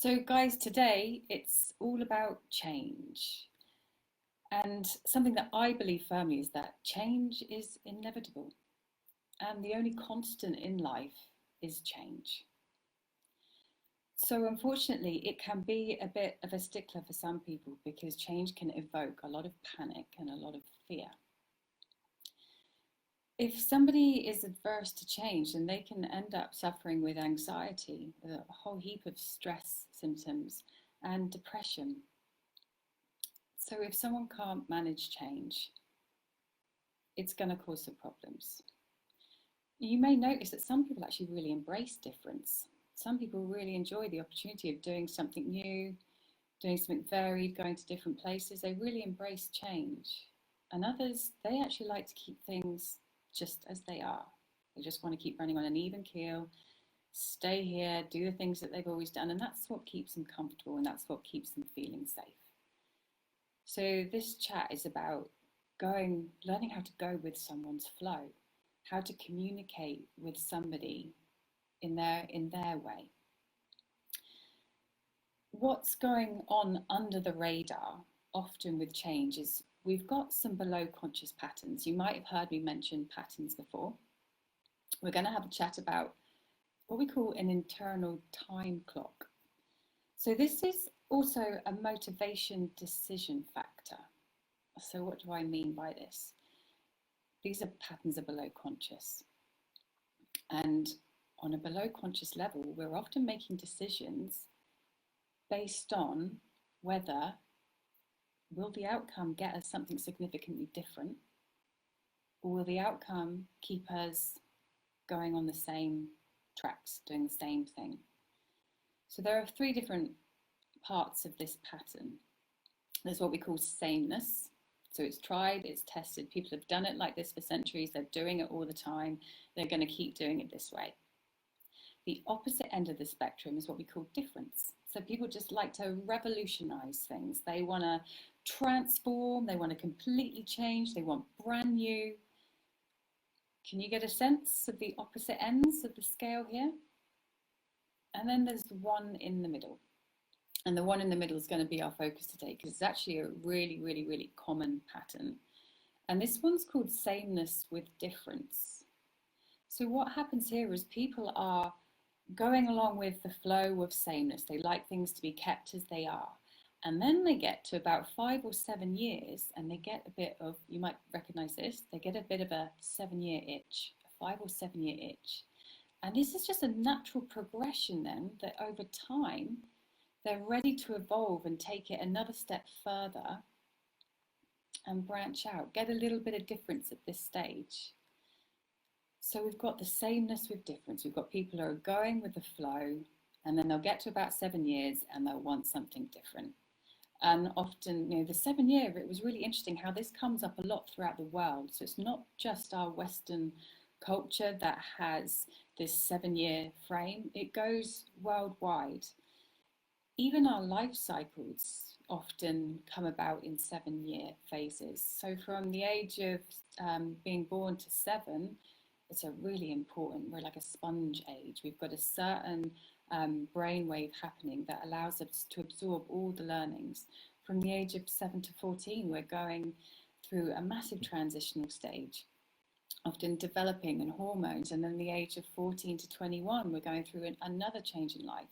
So, guys, today it's all about change. And something that I believe firmly is that change is inevitable. And the only constant in life is change. So, unfortunately, it can be a bit of a stickler for some people because change can evoke a lot of panic and a lot of fear. If somebody is adverse to change, then they can end up suffering with anxiety, a whole heap of stress symptoms, and depression. So if someone can't manage change, it's going to cause some problems. You may notice that some people actually really embrace difference. Some people really enjoy the opportunity of doing something new, doing something varied, going to different places. They really embrace change. And others, they actually like to keep things just as they are. They just want to keep running on an even keel, stay here, do the things that they've always done. And that's what keeps them comfortable and that's what keeps them feeling safe. So this chat is about learning how to go with someone's flow, how to communicate with somebody in their way. What's going on under the radar often with change is we've got some below conscious patterns. You might have heard me mention patterns before. We're going to have a chat about what we call an internal time clock. So this is also a motivation decision factor. So what do I mean by this? These are patterns of below conscious. And on a below conscious level, we're often making decisions based on whether will the outcome get us something significantly different, or will the outcome keep us going on the same tracks, doing the same thing. So there are three different parts of this pattern. There's what we call sameness. So it's tried, it's tested. People have done it like this for centuries. They're doing it all the time. They're going to keep doing it this way. The opposite end of the spectrum is what we call difference. So people just like to revolutionize things. They want to transform. They want to completely change. They want brand new. Can you get a sense of the opposite ends of the scale here? And then there's the one in the middle. And the one in the middle is going to be our focus today because it's actually a really, really, really common pattern. And this one's called sameness with difference. So what happens here is people are going along with the flow of sameness. They like things to be kept as they are. And then they get to about 5 or 7 years and they get a bit of, you might recognize this, they get a bit of a 7-year itch, a 5 or 7-year itch. And this is just a natural progression then that over time, they're ready to evolve and take it another step further and branch out, get a little bit of difference at this stage. So we've got the sameness with difference. We've got people who are going with the flow and then they'll get to about 7 years and they'll want something different. And often, the 7-year, it was really interesting how this comes up a lot throughout the world. So it's not just our Western culture that has this 7-year frame, it goes worldwide. Even our life cycles often come about in 7-year phases. So from the age of being born to 7, it's a really important, we're like a sponge age. We've got a certain brainwave happening that allows us to absorb all the learnings. From the age of 7 to 14, we're going through a massive transitional stage, often developing and hormones. And then the age of 14 to 21, we're going through another change in life.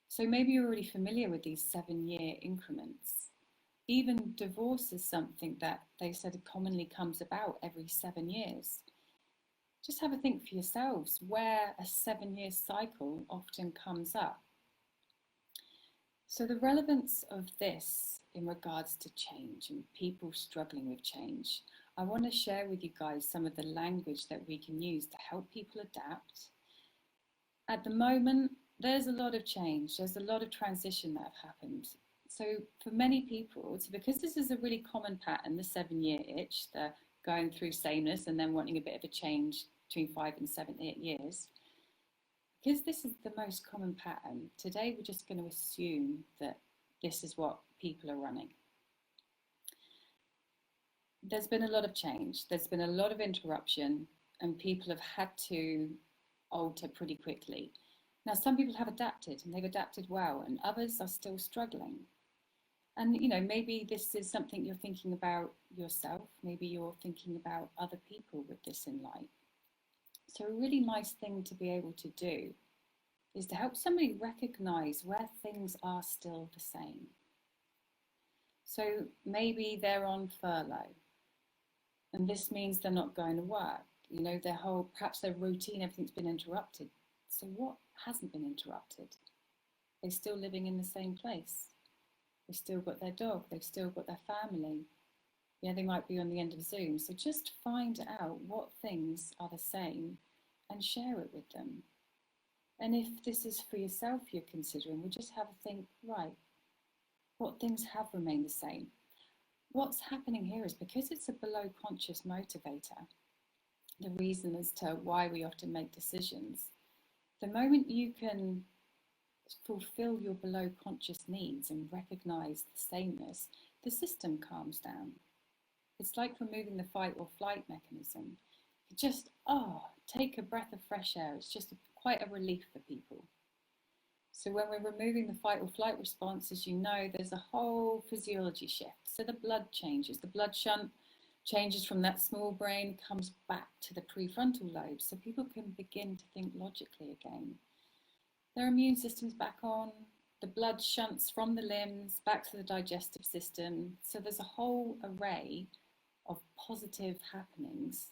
So maybe you're already familiar with these 7-year increments. Even divorce is something that they said commonly comes about every 7 years. Just have a think for yourselves where a 7-year cycle often comes up. So the relevance of this in regards to change and people struggling with change, I want to share with you guys some of the language that we can use to help people adapt. At the moment, there's a lot of change, there's a lot of transition that have happened. So for many people, it's because this is a really common pattern, the 7-year itch, the going through sameness and then wanting a bit of a change between 5 and 7, 8 years. Because this is the most common pattern, today we're just going to assume that this is what people are running. There's been a lot of change, there's been a lot of interruption, and people have had to alter pretty quickly. Now, some people have adapted and they've adapted well, and others are still struggling. And, maybe this is something you're thinking about yourself. Maybe you're thinking about other people with this in light. So a really nice thing to be able to do is to help somebody recognize where things are still the same. So maybe they're on furlough, and this means they're not going to work. Perhaps their routine, everything's been interrupted. So what hasn't been interrupted? They're still living in the same place. They've still got their dog. They've still got their family. Yeah, they might be on the end of Zoom. So just find out what things are the same and share it with them. And if this is for yourself you're considering, we'll just have a think, right, what things have remained the same? What's happening here is because it's a below conscious motivator, the reason as to why we often make decisions, the moment you can fulfill your below conscious needs and recognize the sameness, the system calms down. It's like removing the fight or flight mechanism. You just, take a breath of fresh air. It's just quite a relief for people. So when we're removing the fight or flight response, as you know, there's a whole physiology shift. So the blood changes. The blood shunt changes from that small brain, comes back to the prefrontal lobe, so people can begin to think logically again. Their immune system's back on, the blood shunts from the limbs back to the digestive system. So there's a whole array of positive happenings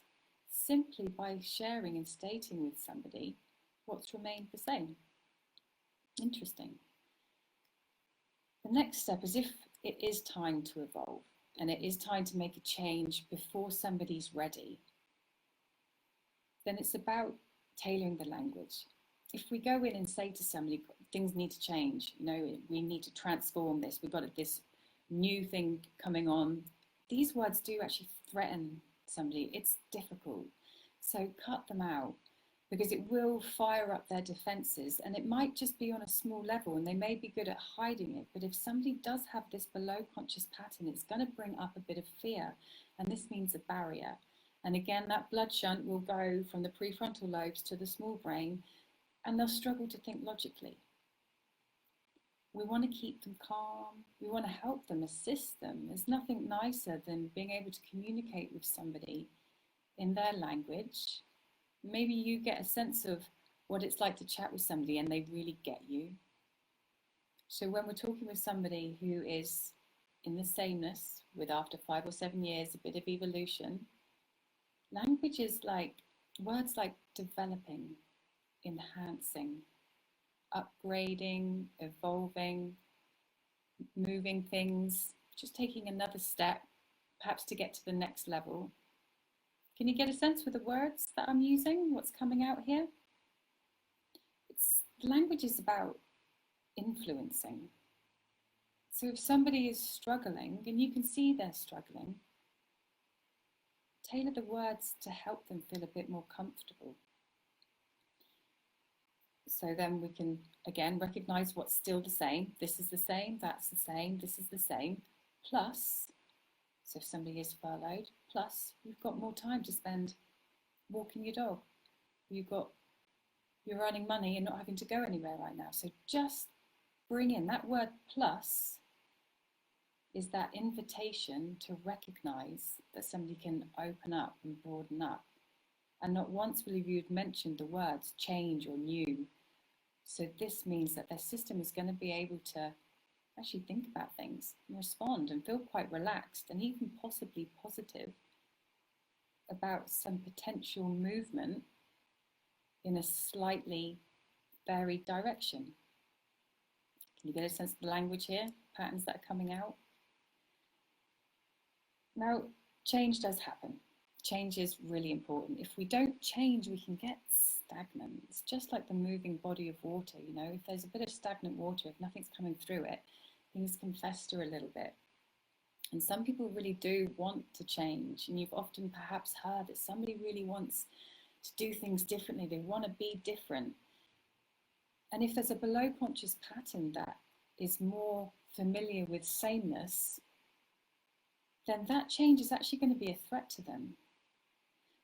simply by sharing and stating with somebody what's remained the same. Interesting. The next step is, if it is time to evolve and it is time to make a change before somebody's ready, then it's about tailoring the language. If we go in and say to somebody, things need to change, we need to transform this, we've got this new thing coming on, these words do actually threaten somebody. It's difficult. So cut them out, because it will fire up their defenses, and it might just be on a small level and they may be good at hiding it. But if somebody does have this below conscious pattern, it's going to bring up a bit of fear, and this means a barrier. And again, that blood shunt will go from the prefrontal lobes to the small brain, and they'll struggle to think logically. We want to keep them calm. We want to help them, assist them. There's nothing nicer than being able to communicate with somebody in their language. Maybe you get a sense of what it's like to chat with somebody and they really get you. So when we're talking with somebody who is in the sameness with, after 5 or 7 years, a bit of evolution, language is like words like developing, enhancing, upgrading, evolving, moving things, just taking another step, perhaps to get to the next level. Can you get a sense with the words that I'm using, what's coming out here? Language is about influencing. So if somebody is struggling, and you can see they're struggling, tailor the words to help them feel a bit more comfortable. So then we can, again, recognize what's still the same. This is the same, that's the same, this is the same. Plus, so if somebody is furloughed, plus you've got more time to spend walking your dog. You're earning money and not having to go anywhere right now. So just bring in that word plus, is that invitation to recognize that somebody can open up and broaden up. And not once will you've mentioned the words change or new. So this means that their system is going to be able to actually think about things and respond and feel quite relaxed and even possibly positive about some potential movement in a slightly varied direction. Can you get a sense of the language here, patterns that are coming out? Now, change does happen. Change is really important. If we don't change, we can get stagnant. It's just like the moving body of water, if there's a bit of stagnant water, if nothing's coming through it, things can fester a little bit. And some people really do want to change, and you've often perhaps heard that somebody really wants to do things differently. They want to be different. And if there's a below conscious pattern that is more familiar with sameness, then that change is actually going to be a threat to them.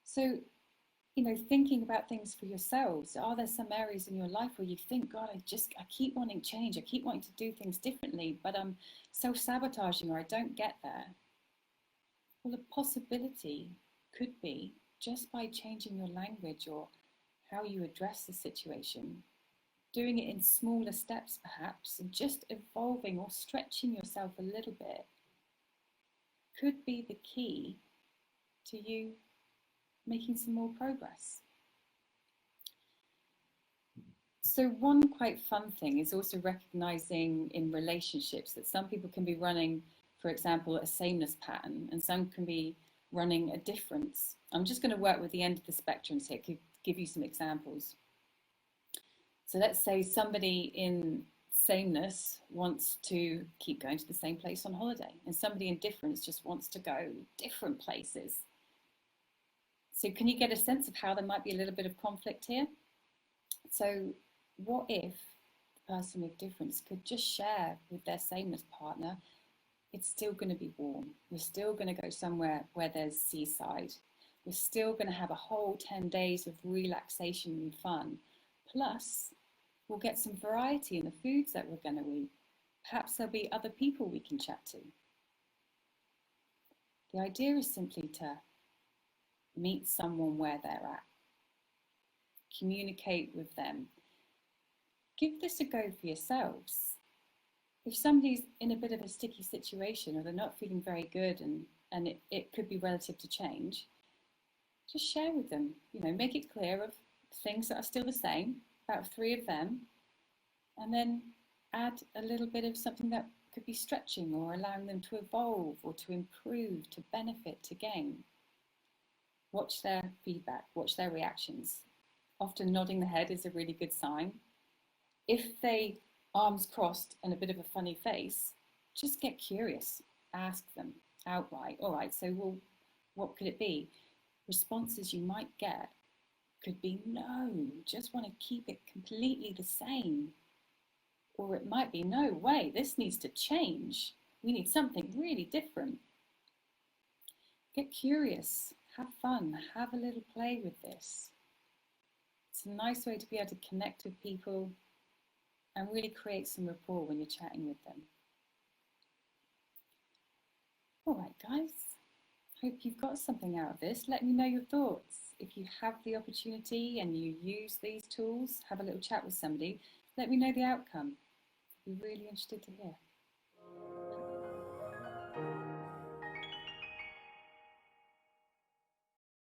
So thinking about things for yourselves. Are there some areas in your life where you think, God, I keep wanting change. I keep wanting to do things differently, but I'm self-sabotaging or I don't get there. Well, a possibility could be just by changing your language or how you address the situation, doing it in smaller steps perhaps, and just evolving or stretching yourself a little bit could be the key to you making some more progress. So one quite fun thing is also recognizing in relationships that some people can be running, for example, a sameness pattern, and some can be running a difference. I'm just going to work with the end of the spectrum here to give you some examples. So let's say somebody in sameness wants to keep going to the same place on holiday, and somebody in difference just wants to go different places. So can you get a sense of how there might be a little bit of conflict here? So what if the person with difference could just share with their sameness partner, it's still going to be warm. We're still going to go somewhere where there's seaside. We're still going to have a whole 10 days of relaxation and fun. Plus, we'll get some variety in the foods that we're going to eat. Perhaps there'll be other people we can chat to. The idea is simply to meet someone where they're at. Communicate with them. Give this a go for yourselves. If somebody's in a bit of a sticky situation or they're not feeling very good and it could be relative to change, just share with them, make it clear of things that are still the same, about 3 of them, and then add a little bit of something that could be stretching or allowing them to evolve or to improve, to benefit, to gain. Watch their feedback, watch their reactions. Often nodding the head is a really good sign. If they arms crossed and a bit of a funny face, just get curious. Ask them outright. All right, so well, what could it be? Responses you might get could be no, just want to keep it completely the same. Or it might be no way, this needs to change. We need something really different. Get curious, have fun, have a little play with this. It's a nice way to be able to connect with people and really create some rapport when you're chatting with them. All right, guys, hope you've got something out of this. Let me know your thoughts. If you have the opportunity and you use these tools, have a little chat with somebody, let me know the outcome. I'd be really interested to hear.